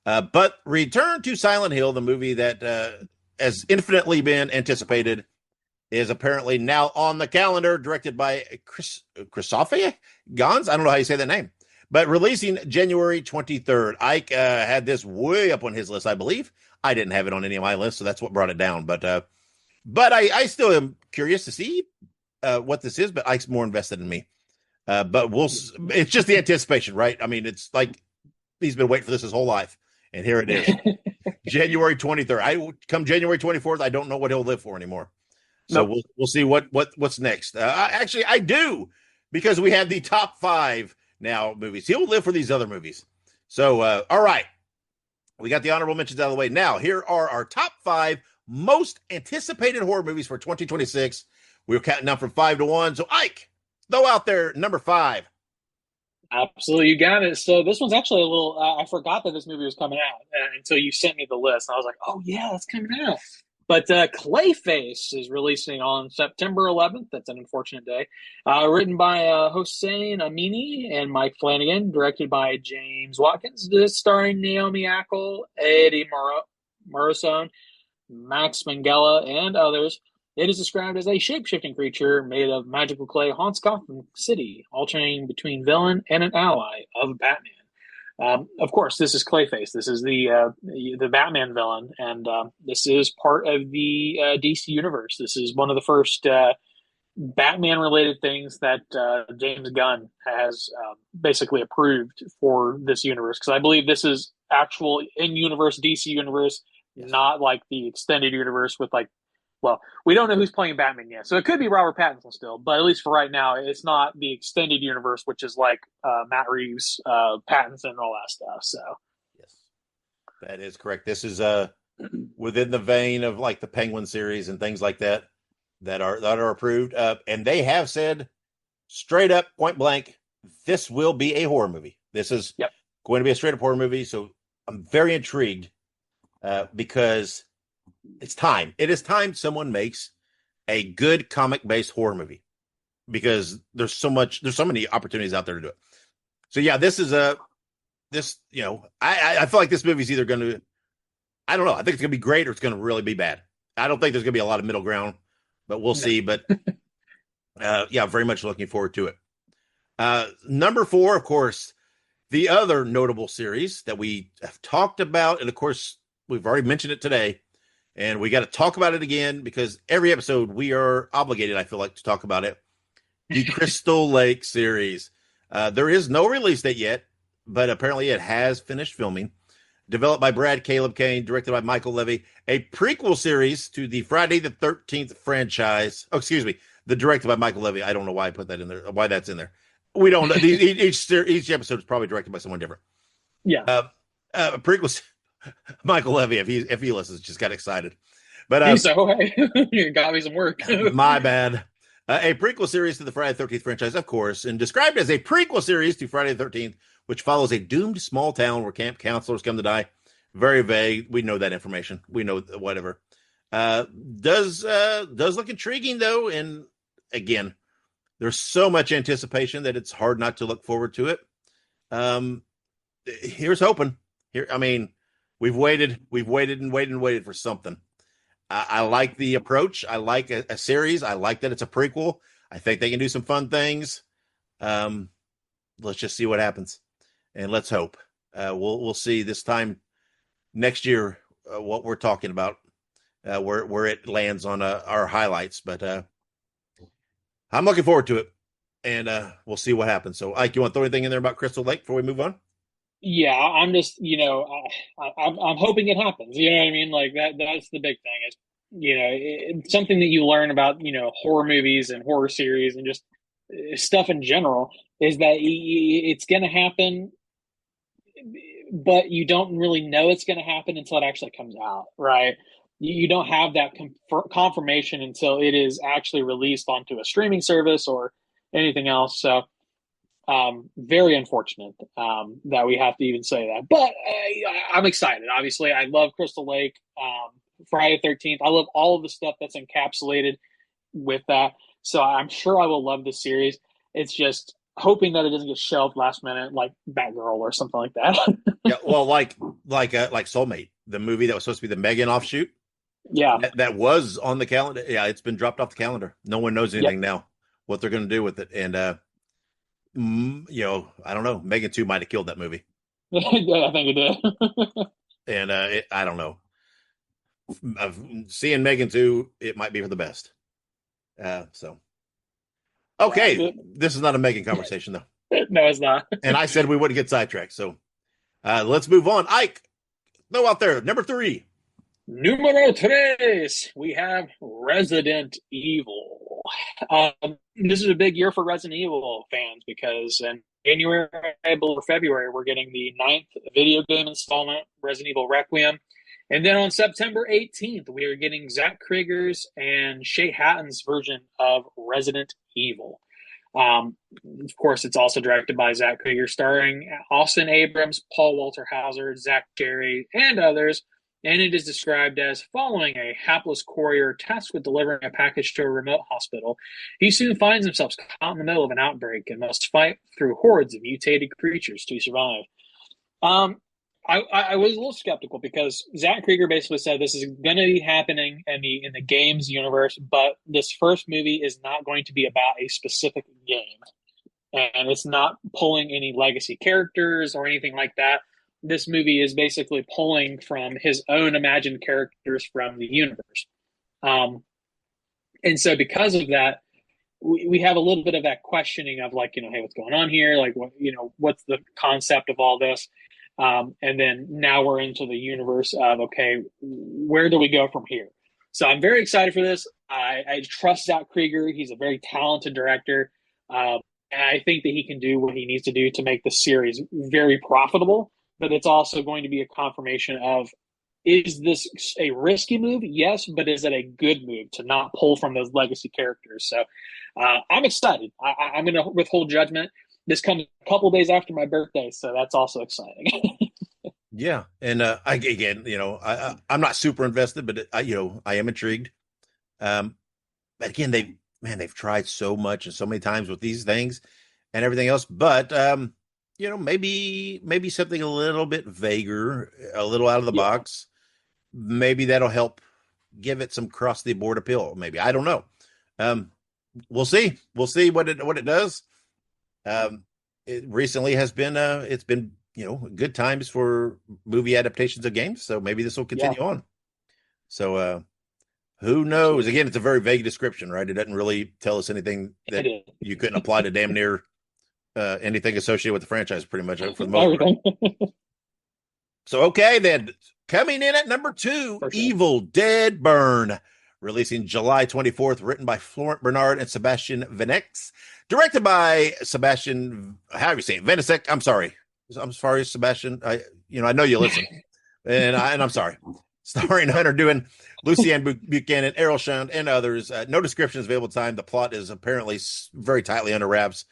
But Return to Silent Hill, the movie that has infinitely been anticipated, is apparently now on the calendar, directed by Christophe Gans. I don't know how you say that name, but releasing January 23rd. Ike had this way up on his list, I believe. I didn't have it on any of my lists, so that's what brought it down. But I still am curious to see what this is, but Ike's more invested in me. But it's just the anticipation, right? I mean, it's like he's been waiting for this his whole life, and here it is. January 23rd. Come January 24th, I don't know what he'll live for anymore. So Nope. we'll see what's next. I do, because we have the top 5 now movies. He'll live for these other movies. So all right, we got the honorable mentions out of the way. Now here are our top 5 most anticipated horror movies for 2026. We're counting down from 5 to 1. So Ike, throw out there number 5. Absolutely, you got it. So this one's actually a little. I forgot that this movie was coming out until you sent me the list. And I was like, "Oh yeah, it's coming out." But Clayface is releasing on September 11th. That's an unfortunate day. Written by Hossein Amini and Mike Flanagan. Directed by James Watkins. This starring Naomi Ackel, Eddie Morrison, Max Minghella, and others. It is described as a shape-shifting creature made of magical clay haunts Gotham City, alternating between villain and an ally of Batman. Of course, this is Clayface. This is the Batman villain, and this is part of the DC universe. This is one of the first Batman-related things that James Gunn has basically approved for this universe. Because I believe this is actual in-universe DC universe, Yes. not like the extended universe with like, well, we don't know who's playing Batman yet. So it could be Robert Pattinson still, but at least for right now, it's not the extended universe, which is like Matt Reeves, Pattinson, and all that stuff. So Yes, that is correct. This is within the vein of like the Penguin series and things like that that are approved. And they have said straight up, point blank, this will be a horror movie. This is going to be a straight up horror movie. So I'm very intrigued because it's time. It is time someone makes a good comic based horror movie because there's so many opportunities out there to do it. So yeah, this is I feel like this movie's either going to, I don't know. I think it's going to be great or it's going to really be bad. I don't think there's going to be a lot of middle ground, but we'll see. But yeah, very much looking forward to it. Number 4, of course, the other notable series that we have talked about, and of course, we've already mentioned it today, and we got to talk about it again because every episode we are obligated, I feel like, to talk about it. The Crystal Lake series. There is no release date yet, but apparently it has finished filming. Developed by Brad Caleb Kane, directed by Michael Levy, a prequel series to the Friday the 13th franchise. Oh, excuse me, the directed by Michael Levy. I don't know why I put that in there, why that's in there. We don't know. Each episode is probably directed by someone different. yeah, Prequel. Michael Levy, if he listens, just got excited. But he's so you got me some work. My bad. A prequel series to the Friday the 13th franchise, of course, and described as a prequel series to Friday the 13th, which follows a doomed small town where camp counselors come to die. Very vague. We know that information. We know whatever. Does look intriguing though, and again, there's so much anticipation that it's hard not to look forward to it. Here's hoping. I mean, we've waited and waited for something. I like the approach. I like a series. I like that it's a prequel. I think they can do some fun things. Let's just see what happens, and let's hope. We'll see this time next year what we're talking about, where it lands on our highlights. But I'm looking forward to it, and we'll see what happens. So, Ike, you want to throw anything in there about Crystal Lake before we move on? Yeah, I'm just, I'm hoping it happens. You know what I mean? Like that's the big thing is, it's something that you learn about, horror movies and horror series and just stuff in general is that it's going to happen, but you don't really know it's going to happen until it actually comes out, right? You don't have that confirmation until it is actually released onto a streaming service or anything else. So, very unfortunate that we have to even say that, but I'm excited. Obviously, I love Crystal Lake, Friday the 13th. I love all of the stuff that's encapsulated with that. So I'm sure I will love this series. It's just hoping that it doesn't get shelved last minute, like Batgirl or something like that. Yeah, well, like Soulmate, the movie that was supposed to be the Megan offshoot. Yeah, that was on the calendar. Yeah, it's been dropped off the calendar. No one knows anything now what they're going to do with it, and I don't know. Megan 2 might have killed that movie. yeah, I think it did. And I don't know. Seeing Megan 2, it might be for the best. So, okay, this is not a Megan conversation though. No, it's not. And I said we wouldn't get sidetracked. So, let's move on. Ike, throw out there number 3. Numero tres, we have Resident Evil. This is a big year for Resident Evil fans because in January or February, we're getting the 9th video game installment, Resident Evil Requiem. And then on September 18th, we are getting Zach Krieger's and Shay Hatton's version of Resident Evil. Of course, it's also directed by Zach Krieger, starring Austin Abrams, Paul Walter Hauser, Zach Jerry, and others. And it is described as following a hapless courier tasked with delivering a package to a remote hospital. He soon finds himself caught in the middle of an outbreak and must fight through hordes of mutated creatures to survive. I was a little skeptical because Zach Krieger basically said this is going to be happening in the games universe, but this first movie is not going to be about a specific game. And it's not pulling any legacy characters or anything like that. This movie is basically pulling from his own imagined characters from the universe. And so because of that, we have a little bit of that questioning of like, hey, what's going on here? Like, what's the concept of all this? And then now we're into the universe of, okay, where do we go from here? So I'm very excited for this. I trust Zach Krieger. He's a very talented director. And I think that he can do what he needs to do to make the series very profitable. But it's also going to be a confirmation of, is this a risky move? Yes, but is it a good move to not pull from those legacy characters? So I'm excited. I'm going to withhold judgment. This comes a couple days after my birthday, so that's also exciting. Yeah, and I'm not super invested, but I am intrigued. But again, they've tried so much and so many times with these things and everything else. But maybe something a little bit vaguer, a little out of the box. Maybe that'll help give it some cross the board appeal. Maybe, I don't know. We'll see. We'll see what it does. It recently has been it's been good times for movie adaptations of games, so maybe this will continue on. So who knows? Again, it's a very vague description, right? It doesn't really tell us anything that you couldn't apply to damn near anything associated with the franchise, pretty much for the most part. So okay, then coming in at number 2, Evil Dead Burn, releasing July 24th, written by Florent Bernard and Sebastian Venex, directed by Sebastian, how do you say it? Venesek. I'm sorry, Sebastian. I know you listen, and I'm sorry. Starring Hunter Dewey, Lucianne Buchanan, Errol Shand, and others. No description is available at the time. The plot is apparently very tightly under wraps.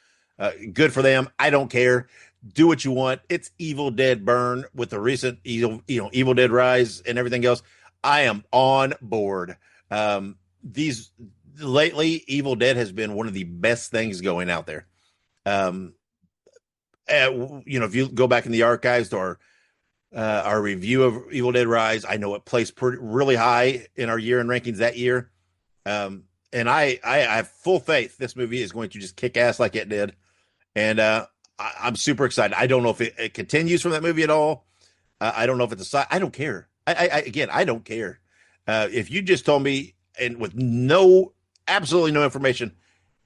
Good for them. I don't care. Do what you want. It's Evil Dead Burn with the recent Evil Dead Rise and everything else. I am on board. These lately, Evil Dead has been one of the best things going out there. If you go back in the archives to our review of Evil Dead Rise, I know it placed really high in our year-end rankings that year. And I have full faith this movie is going to just kick ass like it did. And I'm super excited. I don't know if it continues from that movie at all. I don't know if it's a side. I don't care. I don't care. If you just told me, and with absolutely no information,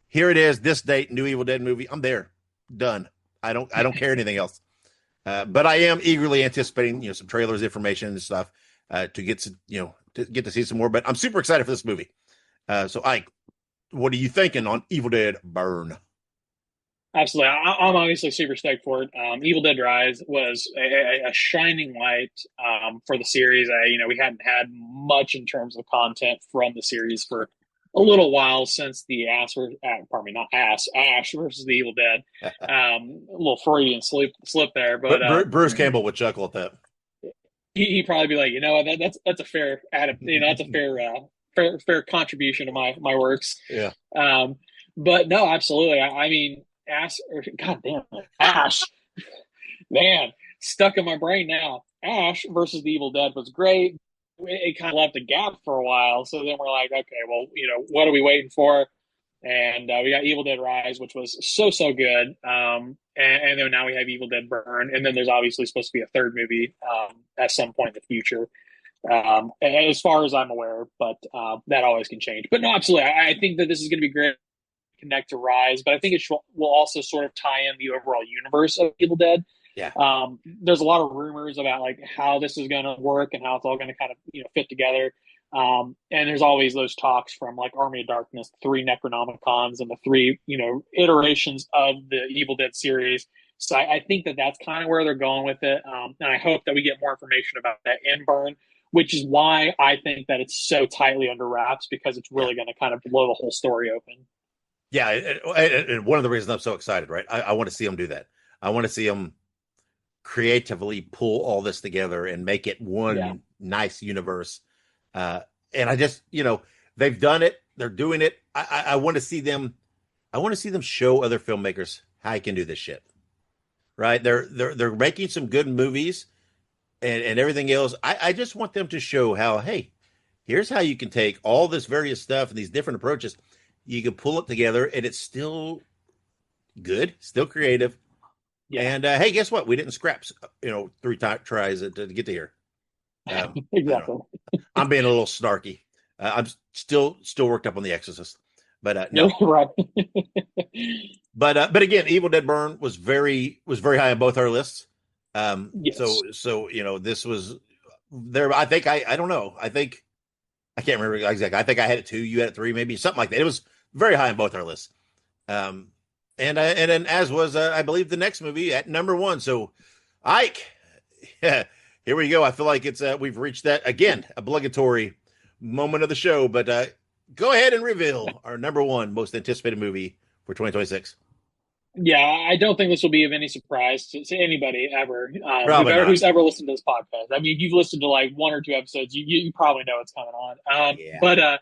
here it is, this date, new Evil Dead movie, I'm there. Done. I don't care anything else. But I am eagerly anticipating, some trailers, information, and stuff to get to see some more. But I'm super excited for this movie. So, Ike, what are you thinking on Evil Dead Burn? Absolutely, I'm obviously super stoked for it. Evil Dead Rise was a shining light for the series. We hadn't had much in terms of content from the series for a little while since the Ash versus the Evil Dead. A little Freudian slip there, but Bruce Campbell would chuckle at that. He'd probably be like, that's a fair that's a fair contribution to my works. Yeah. But no, absolutely. I mean, God damn it, Ash, man, stuck in my brain now. Ash versus the Evil Dead was great. It kind of left a gap for a while, so then we're like, okay, well, what are we waiting for? And we got Evil Dead Rise, which was so good. And then now we have Evil Dead Burn, and then there's obviously supposed to be a third movie at some point in the future, as far as I'm aware. But that always can change. But no, absolutely, I think that this is going to be great. Connect to Rise, but I think it will also sort of tie in the overall universe of Evil Dead. Yeah. There's a lot of rumors about like how this is going to work and how it's all going to kind of fit together. And there's always those talks from like Army of Darkness, 3 Necronomicons, and the 3 iterations of the Evil Dead series. So I think that that's kind of where they're going with it. And I hope that we get more information about that in Burn, which is why I think that it's so tightly under wraps, because it's really going to kind of blow the whole story open. Yeah, and one of the reasons I'm so excited, right? I want to see them do that. I want to see them creatively pull all this together and make it one nice universe. And I just, they've done it. They're doing it. I want to see them. I want to see them show other filmmakers how you can do this shit. Right? They're making some good movies and everything else. I just want them to show how, hey, here's how you can take all this various stuff and these different approaches. You can pull it together, and it's still good, still creative. Yeah. And hey, guess what? We didn't scrap, 3 tries to get to here. Exactly. I'm being a little snarky. I'm still worked up on The Exorcist. But No, no. right. But again, Evil Dead Burn was very high on both our lists. Yes. So this was there. I think I don't know. I can't remember exactly. I think I had it 2, you had it 3, maybe something like that. It was very high on both our lists. Um, and then as was I believe the next movie at number 1. So Ike, yeah, here we go. I feel like it's we've reached that again obligatory moment of the show. But go ahead and reveal our number 1 most anticipated movie for 2026. Yeah, I don't think this will be of any surprise to anybody ever, Probably not. who's ever listened to this podcast. I mean, if you've listened to like 1 or 2 episodes, you probably know what's coming on. Yeah. But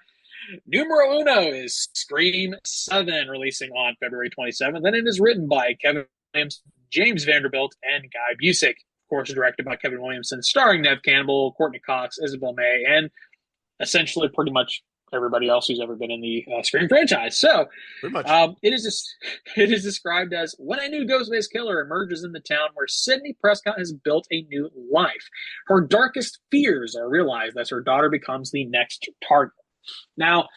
numero uno is Scream 7, releasing on February 27th, and it is written by Kevin Williams, James Vanderbilt, and Guy Busick. Of course, directed by Kevin Williamson, starring Nev Campbell, Courtney Cox, Isabel May, and essentially pretty much everybody else who's ever been in the Scream franchise. So Pretty much. it is described as when a new Ghostface killer emerges in the town where Sidney Prescott has built a new life. Her darkest fears are realized as her daughter becomes the next target. Now,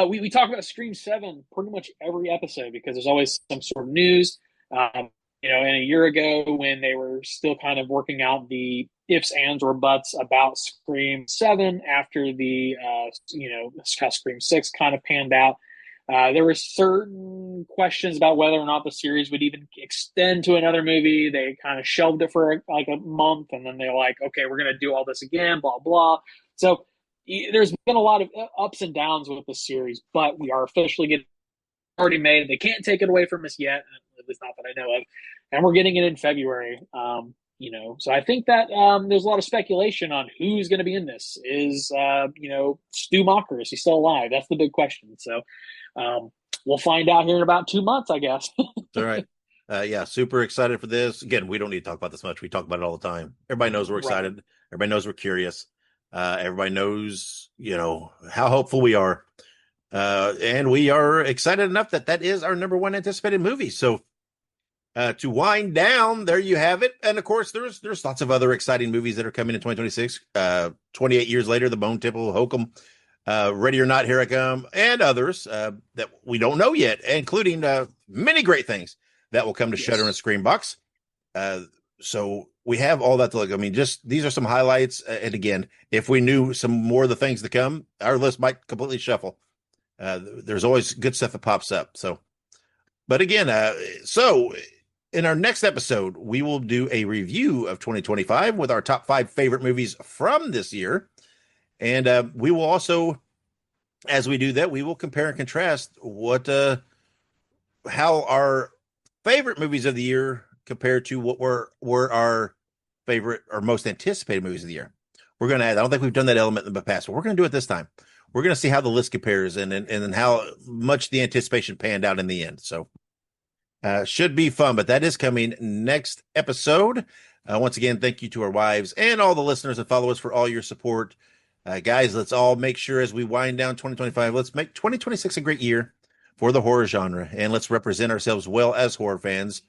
we talk about Scream 7 pretty much every episode because there's always some sort of news. And a year ago when they were still kind of working out the ifs, ands, or buts about Scream 7 after the, how Scream 6 kind of panned out, there were certain questions about whether or not the series would even extend to another movie. They kind of shelved it for like a month, and then they're like, okay, we're going to do all this again, blah, blah. So there's been a lot of ups and downs with the series, but we are officially getting already made. They can't take it away from us yet, at least not that I know of. And we're getting it in February. So I think that there's a lot of speculation on who's going to be in this. Is Stu Macher, is he still alive? That's the big question. So we'll find out here in about 2 months, I guess. All right. Yeah, super excited for this. Again, we don't need to talk about this much. We talk about it all the time. Everybody knows we're excited. Right. Everybody knows we're curious. Everybody knows, how hopeful we are. And we are excited enough that is our number 1 anticipated movie. So to wind down, there you have it. And of course, there's lots of other exciting movies that are coming in 2026. 28 years later, The Bone Temple, Hokum, Ready or Not, Here I Come, and others that we don't know yet, including many great things that will come to Shudder and Screambox. So we have all that to look. I mean, just these are some highlights. And again, if we knew some more of the things to come, our list might completely shuffle. There's always good stuff that pops up. So, but again, so in our next episode, we will do a review of 2025 with our top 5 favorite movies from this year. And we will also, as we do that, we will compare and contrast how our favorite movies of the year compared to what were our favorite or most anticipated movies of the year. We're going to add, I don't think we've done that element in the past, but we're going to do it this time. We're going to see how the list compares and how much the anticipation panned out in the end. So should be fun, but that is coming next episode. Once again, thank you to our wives and all the listeners and followers for all your support. Guys, let's all make sure as we wind down 2025, let's make 2026 a great year for the horror genre, and let's represent ourselves well as horror fans.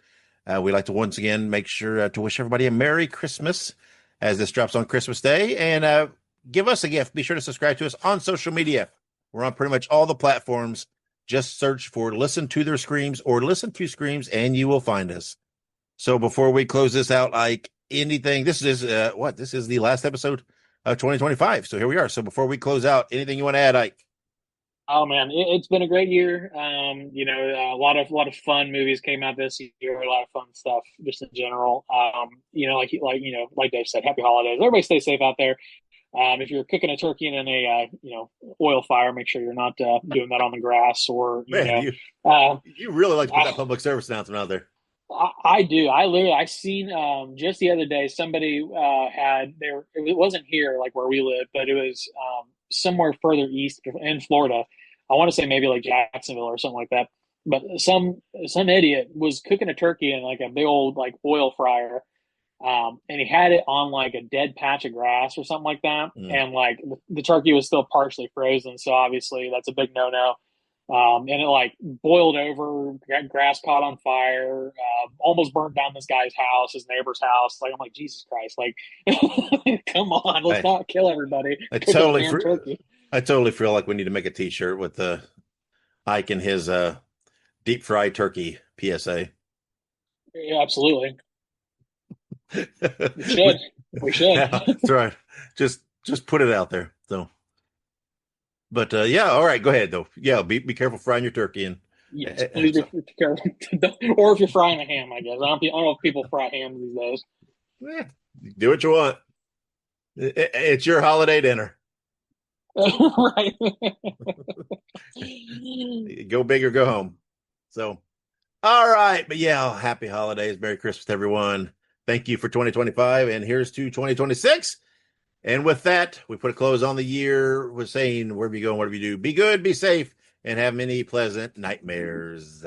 We'd like to once again make sure to wish everybody a Merry Christmas as this drops on Christmas Day, and give us a gift. Be sure to subscribe to us on social media. We're on pretty much all the platforms. Just search for Listen to Their Screams or Listen to Screams, and you will find us. So before we close this out, like anything, this is This is the last episode of 2025. So here we are. So before we close out, anything you want to add, Ike? Oh man, it's been a great year. A lot of fun movies came out this year. A lot of fun stuff, just in general. Like Dave said, happy holidays. Everybody stay safe out there. If you're cooking a turkey in a oil fire, make sure you're not doing that on the grass or you really like to put that public service announcement out there. I do. I seen just the other day somebody it wasn't here like where we live, but it was somewhere further east in Florida. I want to say maybe like Jacksonville or something like that. But some idiot was cooking a turkey in like a big old like oil fryer. And he had it on like a dead patch of grass or something like that. And like the turkey was still partially frozen. So obviously that's a big no-no. And it like boiled over, grass caught on fire, almost burnt down this guy's house, his neighbor's house. Like, I'm like, Jesus Christ, like, come on, let's not kill everybody. I totally feel like we need to make a t-shirt with Ike and his deep fried turkey PSA. Yeah, absolutely. We should. We should. Yeah, that's right. Just put it out there. So, but yeah, all right, go ahead though. Yeah, be careful frying your turkey and Yes, please be careful. Or if you're frying a ham, I guess. I don't know if people fry hams these days. do what you want. It's your holiday dinner. Right. Go big or go home. So, all right, but yeah, happy holidays, Merry Christmas to everyone. Thank you for 2025, and here's to 2026. And with that, we put a close on the year. We're saying, wherever you go, whatever you do, be good, be safe, and have many pleasant nightmares.